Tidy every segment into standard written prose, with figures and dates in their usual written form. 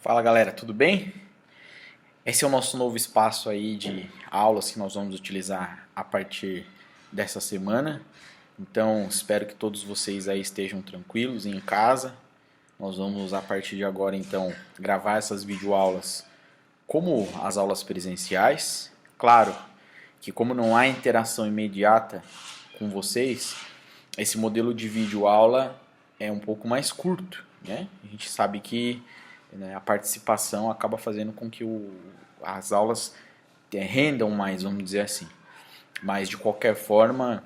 Fala galera, tudo bem? Esse é o nosso novo espaço aí de aulas que nós vamos utilizar a partir dessa semana. Então espero que todos vocês aí estejam tranquilos em casa. Nós vamos a partir de agora então gravar essas videoaulas como as aulas presenciais. Claro que como não há interação imediata com vocês, esse modelo de videoaula é um pouco mais curto, né? A gente sabe que a participação acaba fazendo com que as aulas rendam mais, vamos dizer assim. Mas de qualquer forma,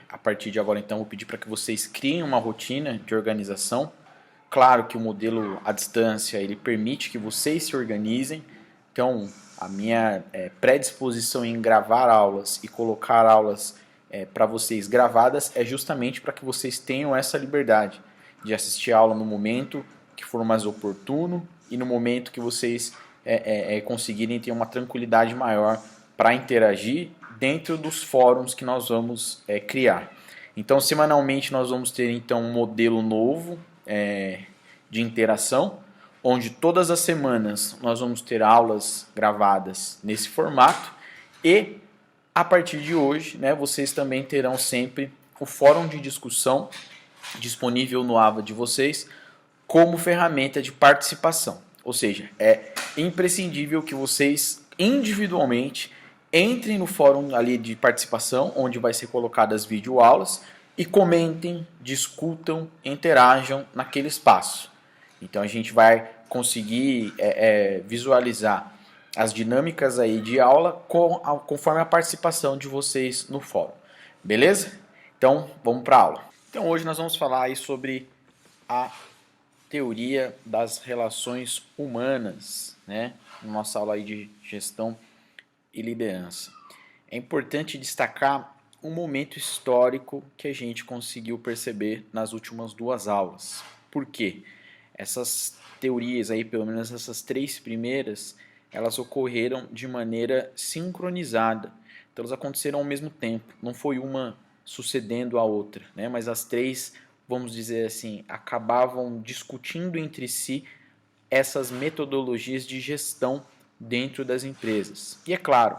a partir de agora então, eu vou pedir para que vocês criem uma rotina de organização. Claro que o modelo à distância ele permite que vocês se organizem. Então, a minha predisposição em gravar aulas e colocar aulas para vocês gravadas é justamente para que vocês tenham essa liberdade de assistir a aula no momento que for mais oportuno e no momento que vocês conseguirem ter uma tranquilidade maior para interagir dentro dos fóruns que nós vamos criar. Então, semanalmente nós vamos ter então um modelo novo de interação, onde todas as semanas nós vamos ter aulas gravadas nesse formato e a partir de hoje, né, vocês também terão sempre o fórum de discussão disponível no AVA de vocês como ferramenta de participação. Ou seja, é imprescindível que vocês individualmente entrem no fórum ali de participação, onde vai ser colocadas videoaulas, e comentem, discutam, interajam naquele espaço. Então a gente vai conseguir visualizar as dinâmicas aí de aula conforme a participação de vocês no fórum. Beleza? Então vamos para a aula. Então hoje nós vamos falar aí sobre a teoria das relações humanas, né? Nossa aula aí de gestão e liderança. É importante destacar um momento histórico que a gente conseguiu perceber nas últimas duas aulas. Por quê? Essas teorias aí, pelo menos essas três primeiras, elas ocorreram de maneira sincronizada. Então elas aconteceram ao mesmo tempo, não foi uma sucedendo a outra, né? Mas as três, vamos dizer assim, acabavam discutindo entre si essas metodologias de gestão dentro das empresas. E é claro,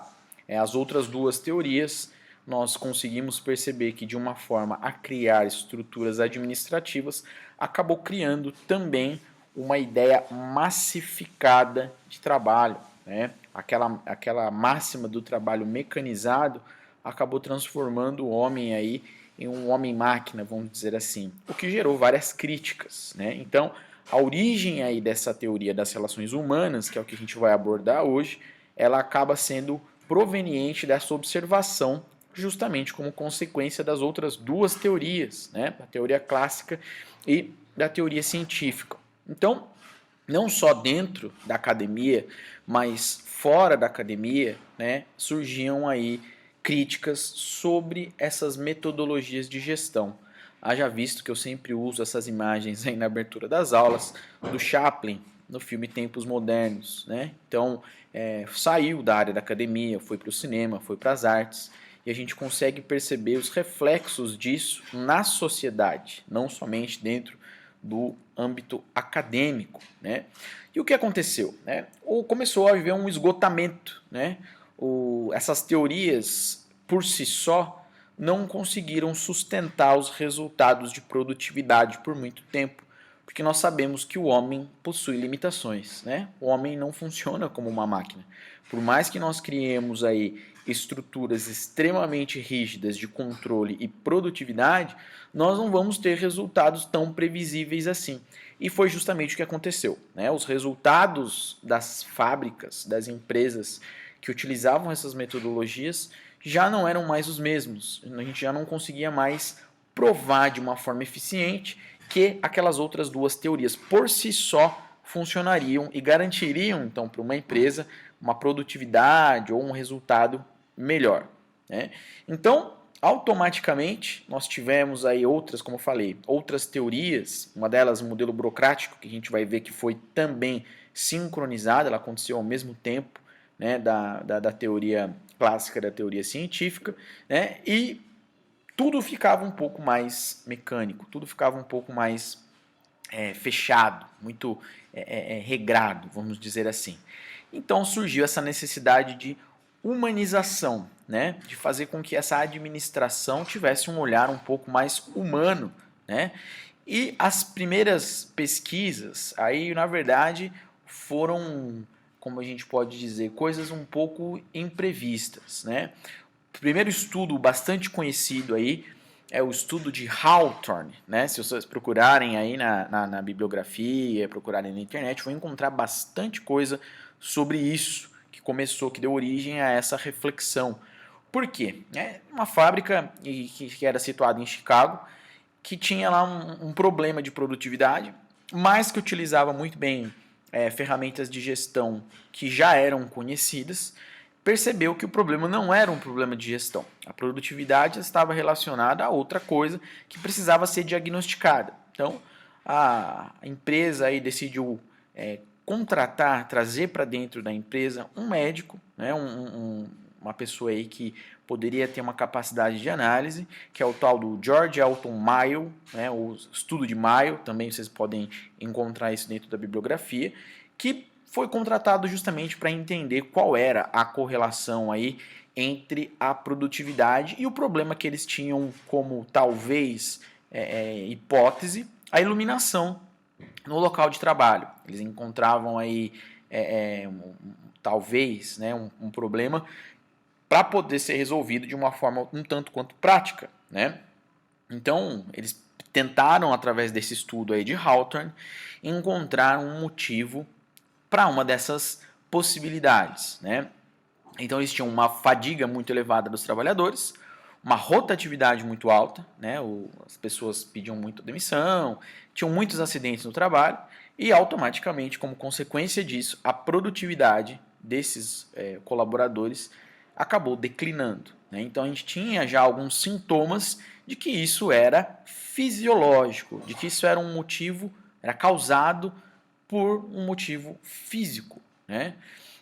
as outras duas teorias nós conseguimos perceber que de uma forma a criar estruturas administrativas acabou criando também uma ideia massificada de trabalho, né? Aquela máxima do trabalho mecanizado acabou transformando o homem aí em um homem-máquina, vamos dizer assim, o que gerou várias críticas, né? Então, a origem aí dessa teoria das relações humanas, que é o que a gente vai abordar hoje, ela acaba sendo proveniente dessa observação justamente como consequência das outras duas teorias, né? A teoria clássica e da teoria científica. Então, não só dentro da academia, mas fora da academia, né, surgiam aí críticas sobre essas metodologias de gestão. Haja visto que eu sempre uso essas imagens aí na abertura das aulas do Chaplin no filme Tempos Modernos, né? Então, saiu da área da academia, foi para o cinema, foi para as artes, e a gente consegue perceber os reflexos disso na sociedade, não somente dentro do âmbito acadêmico, né? E o que aconteceu, né? Ou começou a haver um esgotamento, né? Essas teorias por si só não conseguiram sustentar os resultados de produtividade por muito tempo, porque nós sabemos que o homem possui limitações, né? O homem não funciona como uma máquina. Por mais que nós criemos aí estruturas extremamente rígidas de controle e produtividade, nós não vamos ter resultados tão previsíveis assim. E foi justamente o que aconteceu, né? Os resultados das fábricas, das empresas que utilizavam essas metodologias já não eram mais os mesmos. A gente já não conseguia mais provar de uma forma eficiente que aquelas outras duas teorias por si só funcionariam e garantiriam então para uma empresa uma produtividade ou um resultado melhor, né? Então, automaticamente, nós tivemos aí outras, como eu falei, outras teorias, uma delas o modelo burocrático, que a gente vai ver que foi também sincronizada, ela aconteceu ao mesmo tempo, né, da teoria clássica, da teoria científica, né, e tudo ficava um pouco mais mecânico, tudo ficava um pouco mais fechado, muito regrado, vamos dizer assim. Então surgiu essa necessidade de humanização, né? De fazer com que essa administração tivesse um olhar um pouco mais humano, né? E as primeiras pesquisas, aí na verdade foram, como a gente pode dizer, coisas um pouco imprevistas, né? O primeiro estudo bastante conhecido aí é o estudo de Hawthorne, né? Se vocês procurarem aí na bibliografia, procurarem na internet, vão encontrar bastante coisa sobre isso, que deu origem a essa reflexão. Por quê? É uma fábrica que era situada em Chicago, que tinha lá um problema de produtividade, mas que utilizava muito bem ferramentas de gestão que já eram conhecidas, percebeu que o problema não era um problema de gestão. A produtividade estava relacionada a outra coisa que precisava ser diagnosticada. Então, a empresa aí decidiu contratar, trazer para dentro da empresa um médico, né, uma pessoa aí que poderia ter uma capacidade de análise, que é o tal do George Elton Mayo, né, o estudo de Mayo, também vocês podem encontrar isso dentro da bibliografia, que foi contratado justamente para entender qual era a correlação aí entre a produtividade e o problema que eles tinham como talvez hipótese, a iluminação no local de trabalho. Eles encontravam aí talvez um problema para poder ser resolvido de uma forma um tanto quanto prática, né? Então, eles tentaram, através desse estudo aí de Hawthorne, encontrar um motivo para uma dessas possibilidades, né? Então, eles tinham uma fadiga muito elevada dos trabalhadores, uma rotatividade muito alta, né? As pessoas pediam muita demissão, tinham muitos acidentes no trabalho e, automaticamente, como consequência disso, a produtividade desses colaboradores acabou declinando, né? Então a gente tinha já alguns sintomas de que isso era fisiológico, de que isso era um motivo, era causado por um motivo físico, né?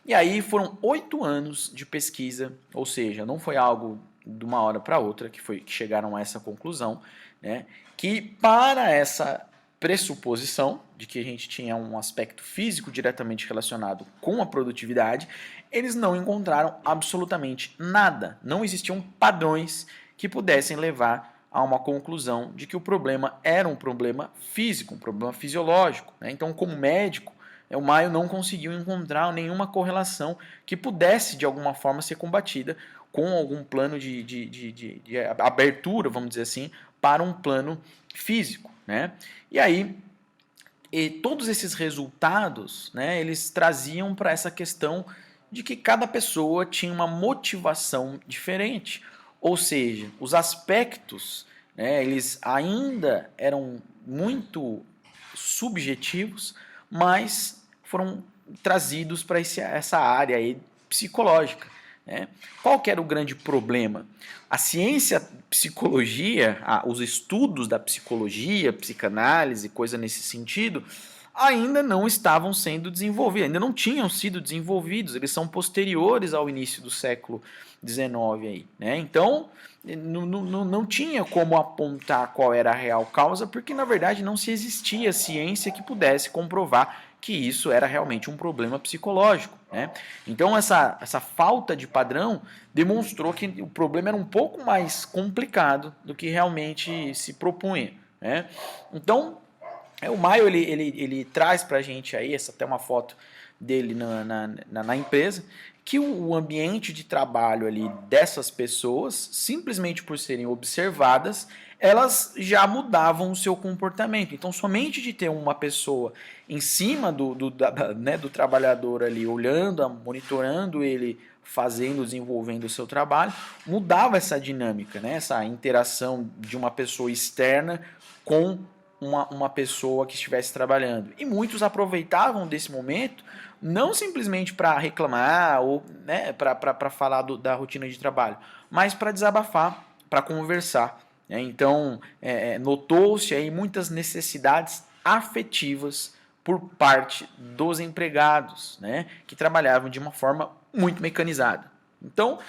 E aí foram 8 anos de pesquisa, ou seja, não foi algo de uma hora para outra que chegaram a essa conclusão, né? Que para essa pressuposição de que a gente tinha um aspecto físico diretamente relacionado com a produtividade, eles não encontraram absolutamente nada. Não existiam padrões que pudessem levar a uma conclusão de que o problema era um problema físico, um problema fisiológico, né? Então, como médico, o Mayo não conseguiu encontrar nenhuma correlação que pudesse, de alguma forma, ser combatida com algum plano de abertura, vamos dizer assim, para um plano físico, né? E aí, todos esses resultados, né, eles traziam para essa questão de que cada pessoa tinha uma motivação diferente. Ou seja, os aspectos, né, eles ainda eram muito subjetivos, mas foram trazidos para essa área aí psicológica, né? Qual que era o grande problema? A ciência psicologia, os estudos da psicologia, psicanálise, coisa nesse sentido, ainda não estavam sendo desenvolvidos, ainda não tinham sido desenvolvidos, eles são posteriores ao início do século XIX aí, né? Então, não tinha como apontar qual era a real causa, porque na verdade não se existia ciência que pudesse comprovar que isso era realmente um problema psicológico, né? Então essa falta de padrão demonstrou que o problema era um pouco mais complicado do que realmente se propunha, né? Então o Maio ele traz para a gente aí, essa até uma foto dele na empresa, que o ambiente de trabalho ali dessas pessoas, simplesmente por serem observadas, elas já mudavam o seu comportamento. Então, somente de ter uma pessoa em cima do trabalhador ali, olhando, monitorando ele, fazendo, desenvolvendo o seu trabalho, mudava essa dinâmica, né? Essa interação de uma pessoa externa com uma pessoa que estivesse trabalhando. E muitos aproveitavam desse momento não simplesmente para reclamar ou para falar da rotina de trabalho, mas para desabafar, para conversar. Né? Então, notou-se aí muitas necessidades afetivas por parte dos empregados, né? Que trabalhavam de uma forma muito mecanizada. Então,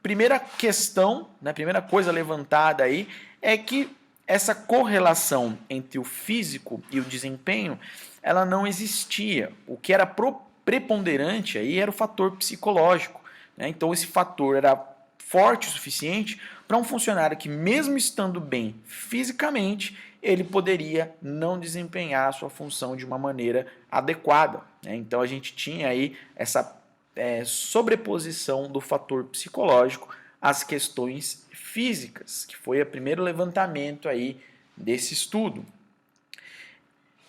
primeira questão, né, primeira coisa levantada aí é que essa correlação entre o físico e o desempenho, ela não existia. O que era preponderante aí era o fator psicológico, né? Então esse fator era forte o suficiente para um funcionário que, mesmo estando bem fisicamente, ele poderia não desempenhar a sua função de uma maneira adequada, né? Então a gente tinha aí essa sobreposição do fator psicológico às questões físicas, que foi o primeiro levantamento aí desse estudo.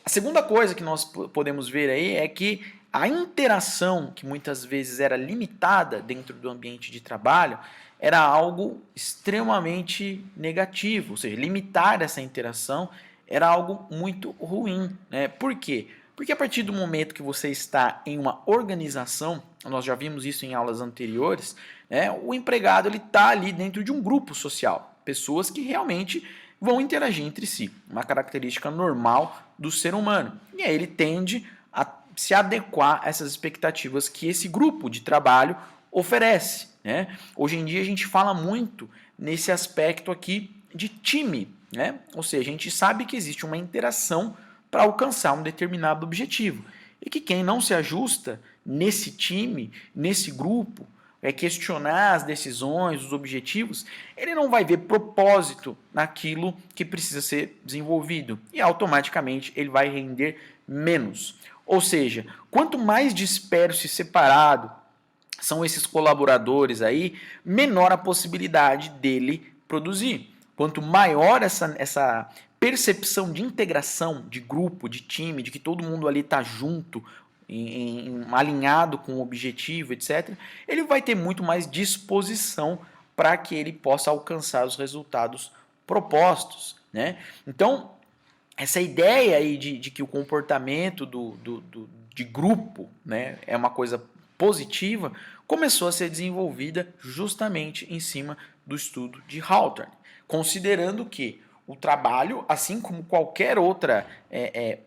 A segunda coisa que nós podemos ver aí é que a interação, que muitas vezes era limitada dentro do ambiente de trabalho, era algo extremamente negativo, ou seja, limitar essa interação era algo muito ruim, né? Por quê? Porque a partir do momento que você está em uma organização, nós já vimos isso em aulas anteriores, né? O empregado está ali dentro de um grupo social, pessoas que realmente vão interagir entre si, uma característica normal do ser humano. E aí ele tende a se adequar a essas expectativas que esse grupo de trabalho oferece, né? Hoje em dia a gente fala muito nesse aspecto aqui de time, né? Ou seja, a gente sabe que existe uma interação para alcançar um determinado objetivo e que quem não se ajusta nesse time, nesse grupo, questionar as decisões, os objetivos, ele não vai ver propósito naquilo que precisa ser desenvolvido e automaticamente ele vai render menos. Ou seja, quanto mais disperso e separado são esses colaboradores aí, menor a possibilidade dele produzir. Quanto maior essa percepção de integração, de grupo, de time, de que todo mundo ali está junto, alinhado com o objetivo, etc., ele vai ter muito mais disposição para que ele possa alcançar os resultados propostos, né? Então, essa ideia aí de que o comportamento de grupo, né, é uma coisa positiva, começou a ser desenvolvida justamente em cima do estudo de Hawthorne, considerando que o trabalho, assim como qualquer outra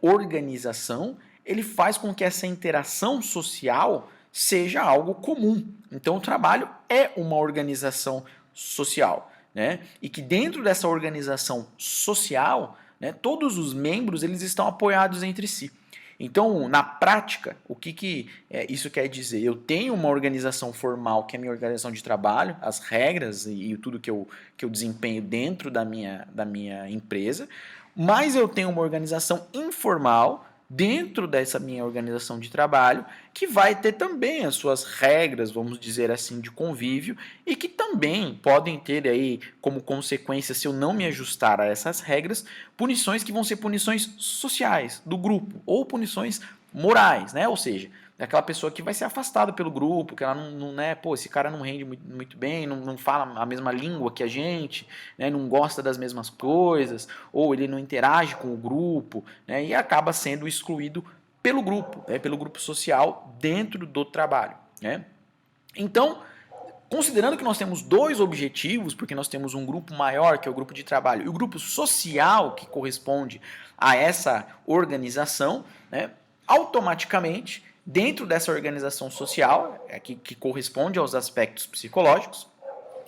organização, ele faz com que essa interação social seja algo comum. Então, o trabalho é uma organização social, né? E que dentro dessa organização social, né, todos os membros eles estão apoiados entre si. Então, na prática, o que isso quer dizer? Eu tenho uma organização formal, que é a minha organização de trabalho, as regras e tudo que eu desempenho dentro da minha empresa, mas eu tenho uma organização informal dentro dessa minha organização de trabalho, que vai ter também as suas regras, vamos dizer assim, de convívio, e que também podem ter aí como consequência, se eu não me ajustar a essas regras, punições que vão ser punições sociais do grupo, ou punições morais, né? Ou seja, aquela pessoa que vai ser afastada pelo grupo, que ela não né, pô, esse cara não rende muito bem, não fala a mesma língua que a gente, né, não gosta das mesmas coisas, ou ele não interage com o grupo, né, e acaba sendo excluído pelo grupo, né, pelo grupo social dentro do trabalho, né? Então, considerando que nós temos dois objetivos, porque nós temos um grupo maior, que é o grupo de trabalho, e o grupo social, que corresponde a essa organização, né, automaticamente dentro dessa organização social, que corresponde aos aspectos psicológicos,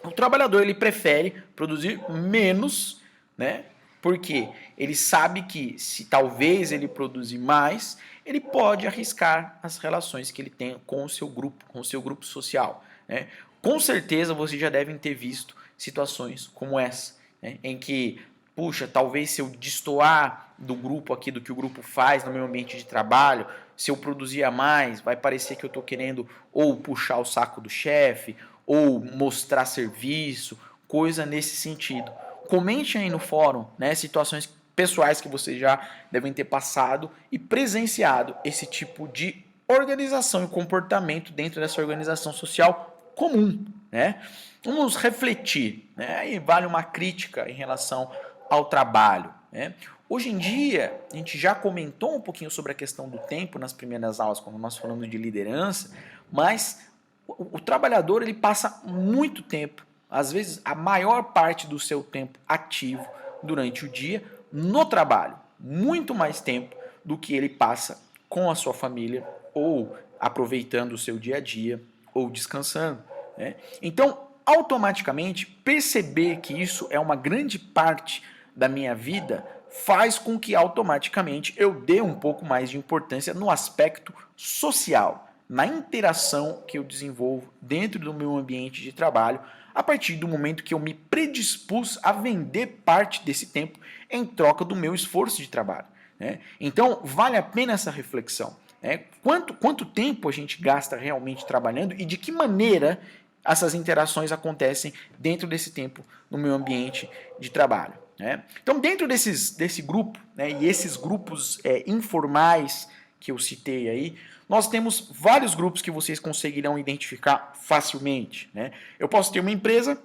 o trabalhador ele prefere produzir menos, né? Porque ele sabe que se talvez ele produzir mais, ele pode arriscar as relações que ele tem com o seu grupo social, né? Com certeza vocês já devem ter visto situações como essa, né? Em que, puxa, talvez se eu destoar do grupo aqui, do que o grupo faz no meu ambiente de trabalho, se eu produzir a mais, vai parecer que eu estou querendo ou puxar o saco do chefe, ou mostrar serviço, coisa nesse sentido. Comente aí no fórum, né, situações pessoais que vocês já devem ter passado e presenciado esse tipo de organização e comportamento dentro dessa organização social comum, né? Vamos refletir, né? E vale uma crítica em relação ao trabalho, né? Hoje em dia, a gente já comentou um pouquinho sobre a questão do tempo nas primeiras aulas, quando nós falamos de liderança, mas o trabalhador ele passa muito tempo, às vezes a maior parte do seu tempo ativo durante o dia no trabalho, muito mais tempo do que ele passa com a sua família ou aproveitando o seu dia a dia ou descansando, né? Então, automaticamente, perceber que isso é uma grande parte da minha vida faz com que automaticamente eu dê um pouco mais de importância no aspecto social, na interação que eu desenvolvo dentro do meu ambiente de trabalho, a partir do momento que eu me predispus a vender parte desse tempo em troca do meu esforço de trabalho, né? Então, vale a pena essa reflexão. Quanto tempo a gente gasta realmente trabalhando e de que maneira essas interações acontecem dentro desse tempo no meu ambiente de trabalho, né? Então, dentro desse grupo, né, e esses grupos informais que eu citei aí, nós temos vários grupos que vocês conseguirão identificar facilmente, né? Eu posso ter uma empresa,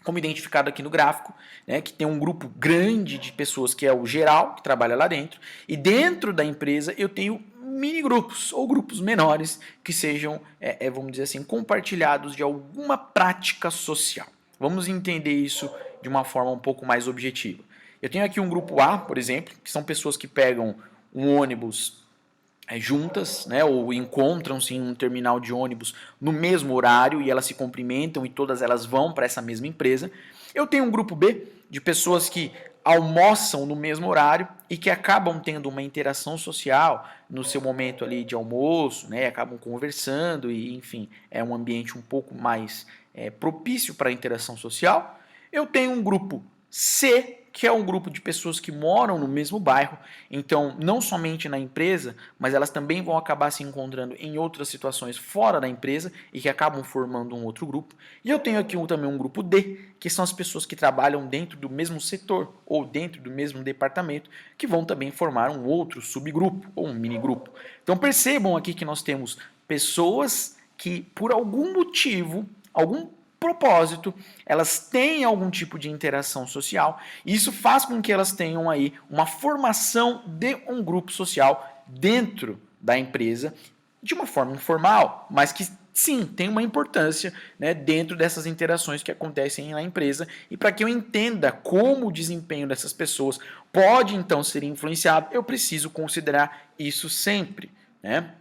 como identificado aqui no gráfico, né, que tem um grupo grande de pessoas que é o geral, que trabalha lá dentro, e dentro da empresa eu tenho mini grupos ou grupos menores que sejam, vamos dizer assim, compartilhados de alguma prática social. Vamos entender isso de uma forma um pouco mais objetiva. Eu tenho aqui um grupo A, por exemplo, que são pessoas que pegam um ônibus juntas, né, ou encontram-se em um terminal de ônibus no mesmo horário e elas se cumprimentam e todas elas vão para essa mesma empresa. Eu tenho um grupo B de pessoas que almoçam no mesmo horário e que acabam tendo uma interação social no seu momento ali de almoço, né, acabam conversando e, enfim, é um ambiente um pouco mais propício para a interação social. Eu tenho um grupo C, que é um grupo de pessoas que moram no mesmo bairro, então não somente na empresa, mas elas também vão acabar se encontrando em outras situações fora da empresa e que acabam formando um outro grupo. E eu tenho aqui também um grupo D, que são as pessoas que trabalham dentro do mesmo setor ou dentro do mesmo departamento, que vão também formar um outro subgrupo ou um minigrupo. Então percebam aqui que nós temos pessoas que por algum motivo, algum propósito, elas têm algum tipo de interação social e isso faz com que elas tenham aí uma formação de um grupo social dentro da empresa de uma forma informal, mas que sim, tem uma importância, né, dentro dessas interações que acontecem na empresa e para que eu entenda como o desempenho dessas pessoas pode então ser influenciado, eu preciso considerar isso sempre, né?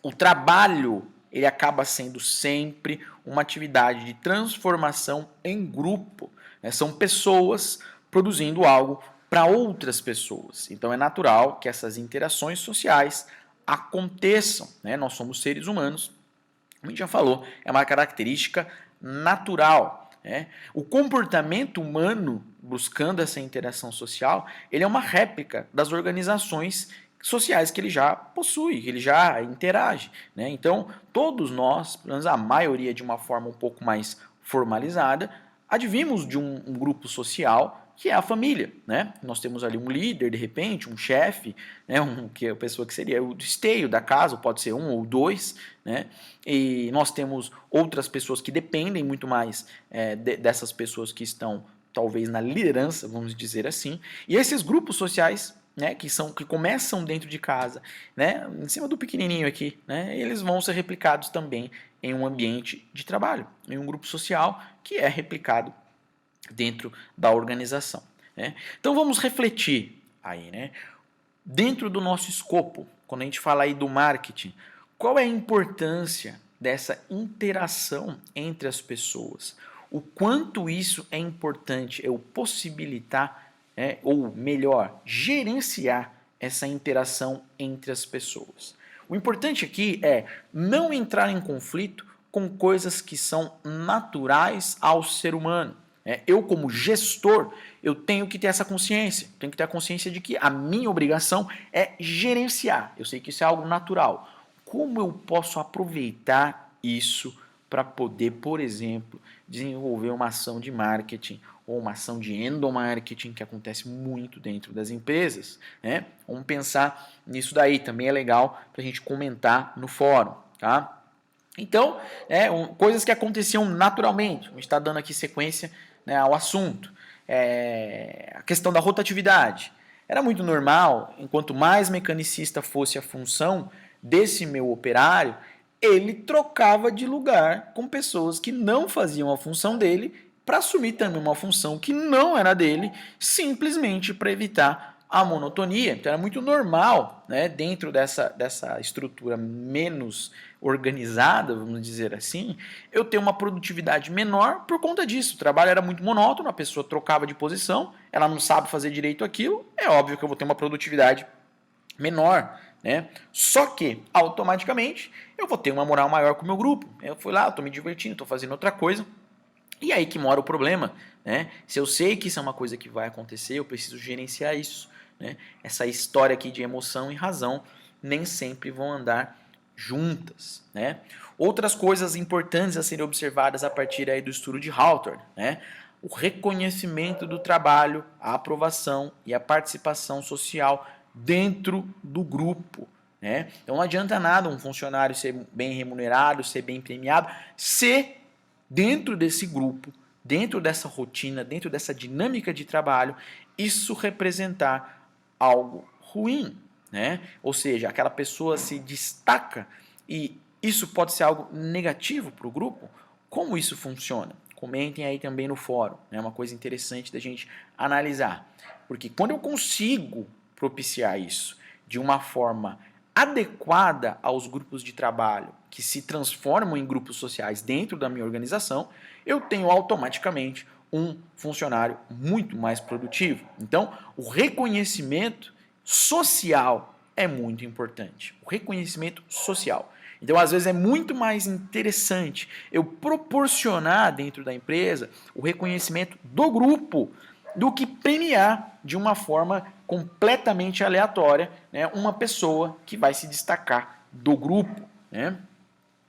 O trabalho ele acaba sendo sempre uma atividade de transformação em grupo, né? São pessoas produzindo algo para outras pessoas. Então é natural que essas interações sociais aconteçam, né? Nós somos seres humanos, como a gente já falou, é uma característica natural, né? O comportamento humano buscando essa interação social, ele é uma réplica das organizações sociais que ele já possui, que ele já interage, né? Então, todos nós, pelo menos a maioria de uma forma um pouco mais formalizada, advimos de um grupo social que é a família, né? Nós temos ali um líder, de repente, um chefe, né? Que é a pessoa que seria o esteio da casa, pode ser um ou dois, né? E nós temos outras pessoas que dependem muito mais dessas pessoas que estão, talvez, na liderança, vamos dizer assim. E esses grupos sociais, né, que começam dentro de casa, né, em cima do pequenininho aqui, né, eles vão ser replicados também em um ambiente de trabalho, em um grupo social que é replicado dentro da organização, né? Então vamos refletir aí, né, dentro do nosso escopo, quando a gente fala aí do marketing, qual é a importância dessa interação entre as pessoas? O quanto isso é importante eu possibilitar ou melhor, gerenciar essa interação entre as pessoas. O importante aqui é não entrar em conflito com coisas que são naturais ao ser humano. Eu, como gestor, eu tenho que ter essa consciência. Tenho que ter a consciência de que a minha obrigação é gerenciar. Eu sei que isso é algo natural. Como eu posso aproveitar isso para poder, por exemplo, desenvolver uma ação de marketing ou uma ação de endomarketing que acontece muito dentro das empresas, né? Vamos pensar nisso daí, também é legal para a gente comentar no fórum, tá? Então, coisas que aconteciam naturalmente, a gente está dando aqui sequência, né, ao assunto. A questão da rotatividade. Era muito normal, enquanto mais mecanicista fosse a função desse meu operário, ele trocava de lugar com pessoas que não faziam a função dele para assumir também uma função que não era dele, simplesmente para evitar a monotonia. Então era muito normal, né, dentro dessa estrutura menos organizada, vamos dizer assim, eu ter uma produtividade menor por conta disso. O trabalho era muito monótono, a pessoa trocava de posição, ela não sabe fazer direito aquilo, é óbvio que eu vou ter uma produtividade menor, né? Só que, automaticamente, eu vou ter uma moral maior com o meu grupo. Eu fui lá, estou me divertindo, estou fazendo outra coisa. E aí que mora o problema, né? Se eu sei que isso é uma coisa que vai acontecer, eu preciso gerenciar isso, né? Essa história aqui de emoção e razão nem sempre vão andar juntas, né? Outras coisas importantes a serem observadas a partir aí do estudo de Hawthorne, né? O reconhecimento do trabalho, a aprovação e a participação social dentro do grupo, né? Então não adianta nada um funcionário ser bem remunerado, ser bem premiado, se dentro desse grupo, dentro dessa rotina, dentro dessa dinâmica de trabalho, isso representar algo ruim, né? Ou seja, aquela pessoa se destaca e isso pode ser algo negativo para o grupo. Como isso funciona? Comentem aí também no fórum, é uma coisa interessante da gente analisar. Porque quando eu consigo propiciar isso de uma forma adequada aos grupos de trabalho que se transformam em grupos sociais dentro da minha organização, eu tenho automaticamente um funcionário muito mais produtivo. Então, o reconhecimento social é muito importante. O reconhecimento social. Então, às vezes, é muito mais interessante eu proporcionar dentro da empresa o reconhecimento do grupo do que premiar de uma forma completamente aleatória, né, uma pessoa que vai se destacar do grupo, né?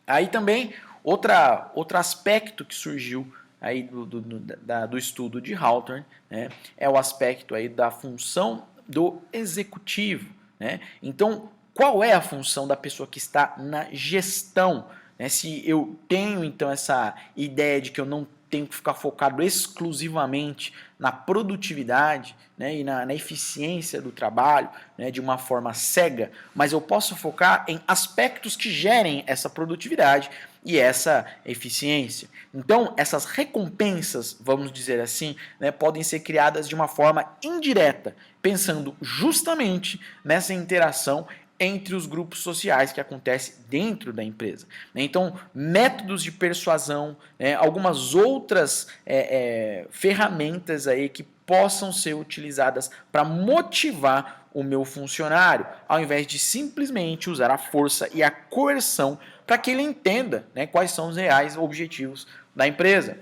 Aí também outro aspecto que surgiu aí do estudo de Hawthorne, né, é o aspecto aí da função do executivo, né? Então, qual é a função da pessoa que está na gestão, né? Se eu tenho então essa ideia de que eu não tenho que ficar focado exclusivamente na produtividade, né, e na eficiência do trabalho, né, de uma forma cega, mas eu posso focar em aspectos que gerem essa produtividade e essa eficiência. Então, essas recompensas, vamos dizer assim, né, podem ser criadas de uma forma indireta, pensando justamente nessa interação entre os grupos sociais que acontece dentro da empresa. Então, métodos de persuasão, algumas outras ferramentas aí que possam ser utilizadas para motivar o meu funcionário, ao invés de simplesmente usar a força e a coerção para que ele entenda, né, quais são os reais objetivos da empresa,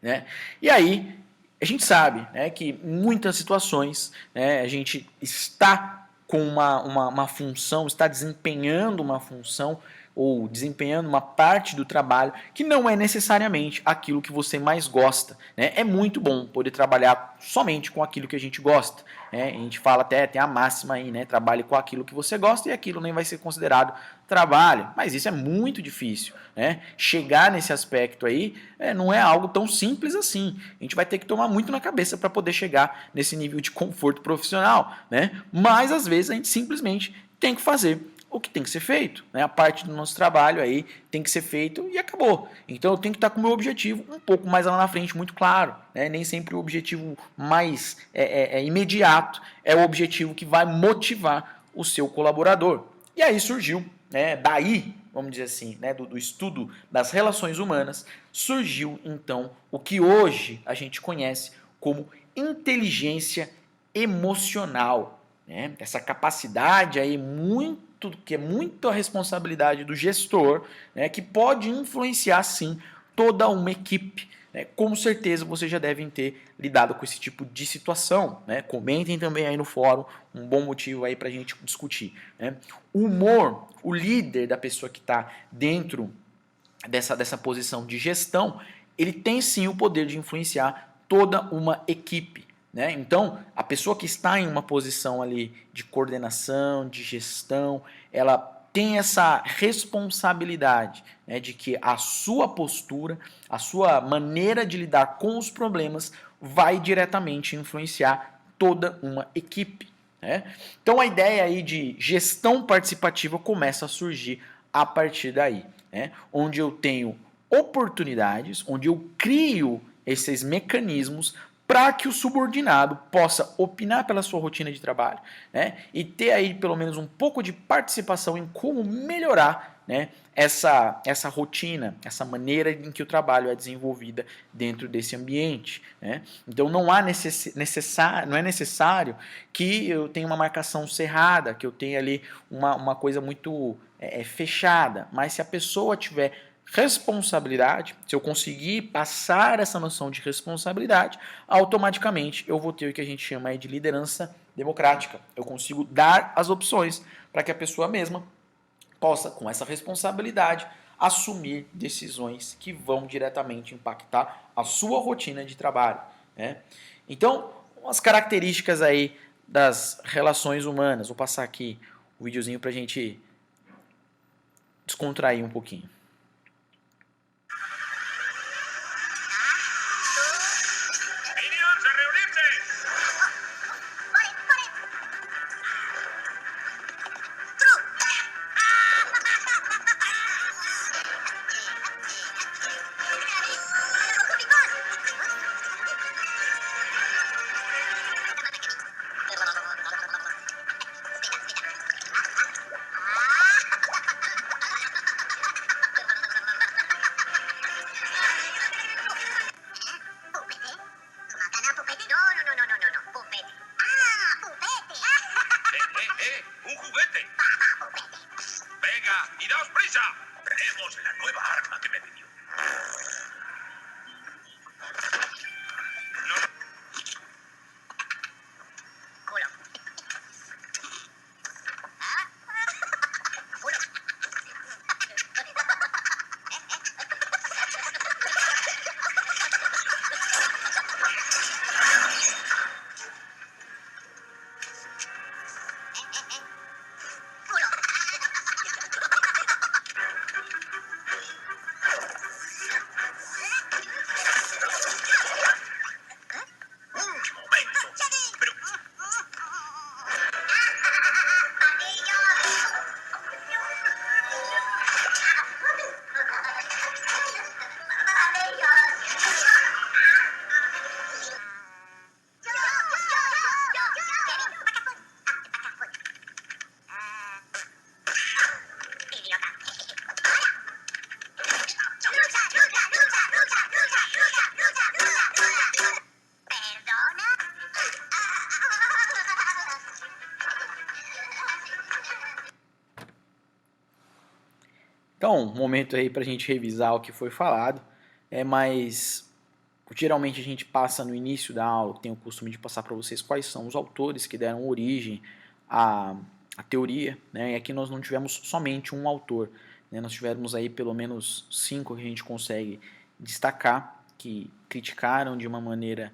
né? E aí, a gente sabe, né, que em muitas situações, né, a gente está com uma função, está desempenhando uma função ou desempenhando uma parte do trabalho que não é necessariamente aquilo que você mais gosta, né? É muito bom poder trabalhar somente com aquilo que a gente gosta, né? A gente fala até, tem a máxima aí, né? Trabalhe com aquilo que você gosta e aquilo nem vai ser considerado trabalho, mas isso é muito difícil, né? Chegar nesse aspecto aí não é algo tão simples assim. A gente vai ter que tomar muito na cabeça para poder chegar nesse nível de conforto profissional, né? Mas às vezes a gente simplesmente tem que fazer o que tem que ser feito, né? A parte do nosso trabalho aí tem que ser feito e acabou. Então eu tenho que estar com o meu objetivo um pouco mais lá na frente, muito claro, né? Nem sempre o objetivo mais imediato é o objetivo que vai motivar o seu colaborador. E aí surgiu, né, daí, vamos dizer assim, né, do estudo das relações humanas, surgiu então o que hoje a gente conhece como inteligência emocional, né? Essa capacidade aí que é muito a responsabilidade do gestor, né, que pode influenciar sim toda uma equipe. Com certeza vocês já devem ter lidado com esse tipo de situação, né? Comentem também aí no fórum, um bom motivo aí para a gente discutir, né? O humor, o líder da pessoa que está dentro dessa posição de gestão, ele tem sim o poder de influenciar toda uma equipe, né? Então, a pessoa que está em uma posição ali de coordenação, de gestão, ela tem essa responsabilidade, né, de que a sua postura, a sua maneira de lidar com os problemas vai diretamente influenciar toda uma equipe, né? Então a ideia aí de gestão participativa começa a surgir a partir daí, né? Onde eu tenho oportunidades, onde eu crio esses mecanismos para que o subordinado possa opinar pela sua rotina de trabalho, né, e ter aí pelo menos um pouco de participação em como melhorar, né, essa rotina, essa maneira em que o trabalho é desenvolvida dentro desse ambiente, né? Então não é necessário que eu tenha uma marcação cerrada, que eu tenha ali uma coisa muito fechada, mas se a pessoa tiver responsabilidade, se eu conseguir passar essa noção de responsabilidade, automaticamente eu vou ter o que a gente chama aí de liderança democrática. Eu consigo dar as opções para que a pessoa mesma possa, com essa responsabilidade, assumir decisões que vão diretamente impactar a sua rotina de trabalho, né? Então, umas características aí das relações humanas. Vou passar aqui o videozinho para a gente descontrair um pouquinho. Então, um momento aí para a gente revisar o que foi falado, mas geralmente a gente passa no início da aula, tem o costume de passar para vocês quais são os autores que deram origem à teoria, né? E aqui nós não tivemos somente um autor, né? Nós tivemos aí pelo menos 5 que a gente consegue destacar, que criticaram de uma maneira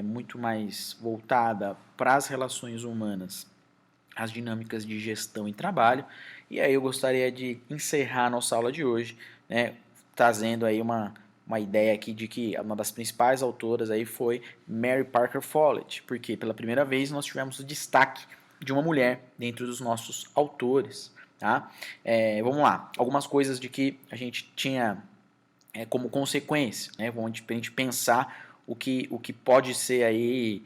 muito mais voltada para as relações humanas, as dinâmicas de gestão e trabalho. E aí eu gostaria de encerrar a nossa aula de hoje, né, trazendo aí uma ideia aqui de que uma das principais autoras aí foi Mary Parker Follett, porque pela primeira vez nós tivemos o destaque de uma mulher dentro dos nossos autores. Tá? Vamos lá, algumas coisas de que a gente tinha como consequência, né, para a gente pensar o que pode ser aí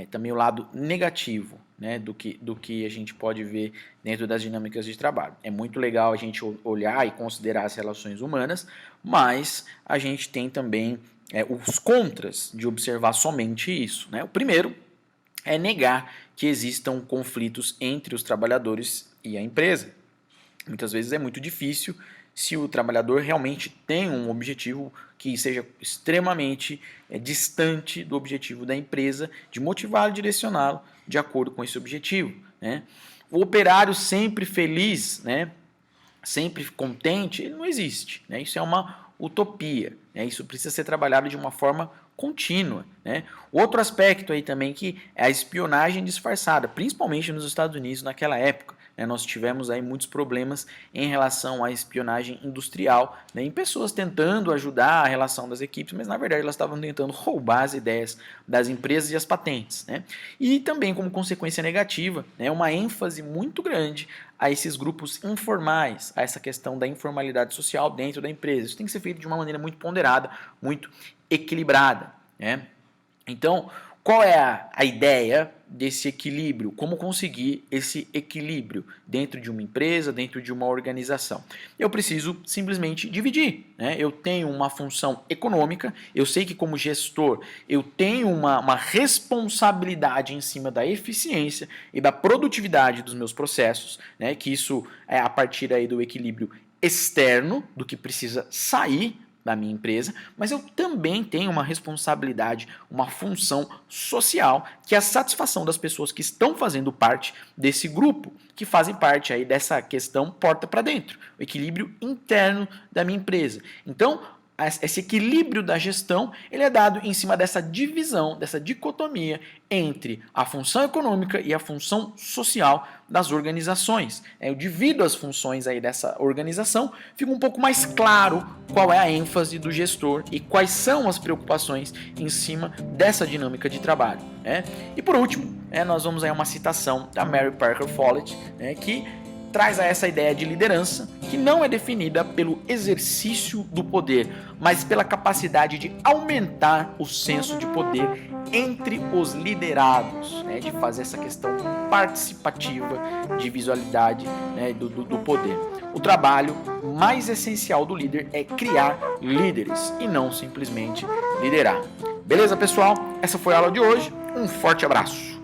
também o lado negativo, né, do que a gente pode ver dentro das dinâmicas de trabalho. É muito legal a gente olhar e considerar as relações humanas, mas a gente tem também os contras de observar somente isso, né? O primeiro é negar que existam conflitos entre os trabalhadores e a empresa. Muitas vezes é muito difícil se o trabalhador realmente tem um objetivo que seja extremamente distante do objetivo da empresa, de motivá-lo e direcioná-lo de acordo com esse objetivo, né? O operário sempre feliz, né, sempre contente, ele não existe, né? Isso é uma utopia, né? Isso precisa ser trabalhado de uma forma contínua, né? Outro aspecto aí também que é a espionagem disfarçada, principalmente nos Estados Unidos naquela época, né? Nós tivemos aí muitos problemas em relação à espionagem industrial, né? Em pessoas tentando ajudar a relação das equipes, mas na verdade elas estavam tentando roubar as ideias das empresas e as patentes, né? E também como consequência negativa, né, uma ênfase muito grande a esses grupos informais, a essa questão da informalidade social dentro da empresa. Isso tem que ser feito de uma maneira muito ponderada, muito equilibrada, né? Então, qual é a ideia desse equilíbrio? Como conseguir esse equilíbrio dentro de uma empresa, dentro de uma organização? Eu preciso simplesmente dividir, né? Eu tenho uma função econômica, eu sei que como gestor eu tenho uma responsabilidade em cima da eficiência e da produtividade dos meus processos, né? Que isso é a partir aí do equilíbrio externo, do que precisa sair da minha empresa, mas eu também tenho uma responsabilidade, uma função social, que é a satisfação das pessoas que estão fazendo parte desse grupo, que fazem parte aí dessa questão porta para dentro, o equilíbrio interno da minha empresa. Então, esse equilíbrio da gestão, ele é dado em cima dessa divisão, dessa dicotomia entre a função econômica e a função social das organizações. Eu divido as funções aí dessa organização, fica um pouco mais claro qual é a ênfase do gestor e quais são as preocupações em cima dessa dinâmica de trabalho. E por último, nós vamos aí a uma citação da Mary Parker Follett, que traz a essa ideia de liderança que não é definida pelo exercício do poder, mas pela capacidade de aumentar o senso de poder entre os liderados, de fazer essa questão participativa de visualidade do poder. O trabalho mais essencial do líder é criar líderes e não simplesmente liderar. Beleza, pessoal? Essa foi a aula de hoje. Um forte abraço.